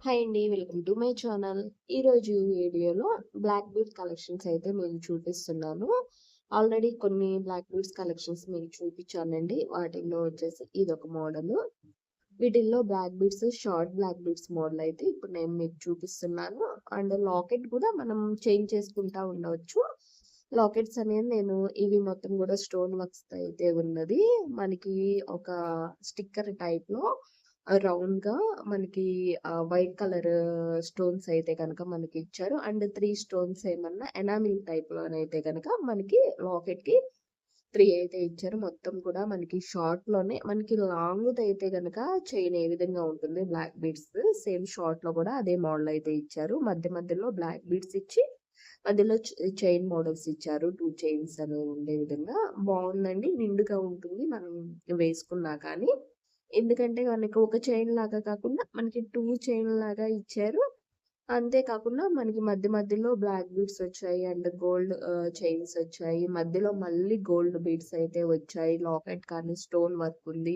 Hi అండి. Welcome to my channel. ఈరోజు వీడియోలో బ్లాక్ బీడ్స్ కలెక్షన్స్ అయితే మీకు చూపిస్తున్నాను. ఆల్రెడీ కొన్ని బ్లాక్ బీడ్స్ కలెక్షన్స్ మీకు చూపించానండి. వాటిల్లో వచ్చేసి ఇదొక మోడల్. వీటిల్లో black beads short black beads model అయితే ఇప్పుడు నేను మీకు చూపిస్తున్నాను. అండ్ లాకెట్ కూడా మనం చేంజ్ చేసుకుంటా ఉండవచ్చు. లాకెట్స్ అనేది నేను ఇవి మొత్తం కూడా స్టోన్ వర్క్స్ అయితే ఉన్నది. మనకి ఒక స్టిక్కర్ టైప్ లో రౌండ్ గా మనకి వైట్ కలర్ స్టోన్స్ అయితే కనుక మనకి ఇచ్చారు. అండ్ 3 స్టోన్స్ ఏమన్నా ఎనామిల్ టైప్ లోనైతే కనుక మనకి లాకెట్ కి 3 అయితే ఇచ్చారు. మొత్తం కూడా మనకి షార్ట్ లోనే మనకి లాంగ్ అయితే గనక చైన్ ఏ విధంగా ఉంటుంది బ్లాక్ బీడ్స్ సేమ్ షార్ట్ లో కూడా అదే మోడల్ అయితే ఇచ్చారు. మధ్య మధ్యలో బ్లాక్ బీడ్స్ ఇచ్చి మధ్యలో చైన్ మోడల్స్ ఇచ్చారు. 2 చైన్స్ అని ఉండే విధంగా బాగుందండి. నిండుగా ఉంటుంది మనం వేసుకున్నా కానీ. ఎందుకంటే మనకి ఒక చైన్ లాగా కాకుండా మనకి 2 చైన్ లాగా ఇచ్చారు. అంతే కాకుండా మనకి మధ్య మధ్యలో బ్లాక్ బీడ్స్ వచ్చాయి. అండ్ గోల్డ్ చైన్స్ వచ్చాయి. మధ్యలో మళ్ళీ గోల్డ్ బీడ్స్ అయితే వచ్చాయి. లాకెట్ కానీ స్టోన్ వర్క్ ఉంది.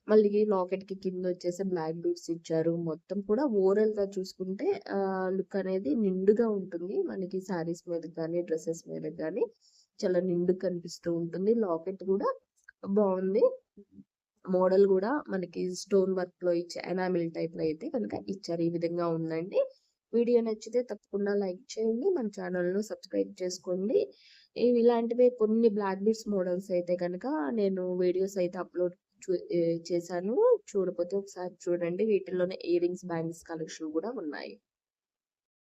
మళ్ళీ లాకెట్‌కి కిందొచ్చేసి బ్లాక్ బీడ్స్ ఇచ్చారు. మొత్తం కూడా ఓవరాల్‌గా చూసుకుంటే లుక్ అనేది నిండుగా ఉంటుంది. మనకి శారీస్ మీదకి గానీ, డ్రెసెస్ మీదకి గానీ చాలా నిండుగా కనిపిస్తూ ఉంటుంది. లాకెట్ గూడా బావుంది. మోడల్ గూడా మనకి స్టోన్ వర్క్‌లో ఇచ్చే ఎనామిల్ టైప్‌లో అయితే కనుక ఇచ్చారు. ఈ విధంగా ఉందండి. వీడియో నచ్చితే తప్పకుండా లైక్ చేయండి. మన ఛానల్‌ను సబ్స్క్రైబ్ చేసుకోండి. ఇలాంటివే కొన్ని బ్లాక్ బీడ్స్ మోడల్స్ అయితే గనక నేను వీడియోస్ అయితే అప్‌లోడ్ చేశాను. చూడకపోతే ఒకసారి చూడండి. వీటిల్లోనే ఇయర్ రింగ్స్, బ్యాంగిల్స్ కలెక్షన్ గూడా ఉన్నాయి.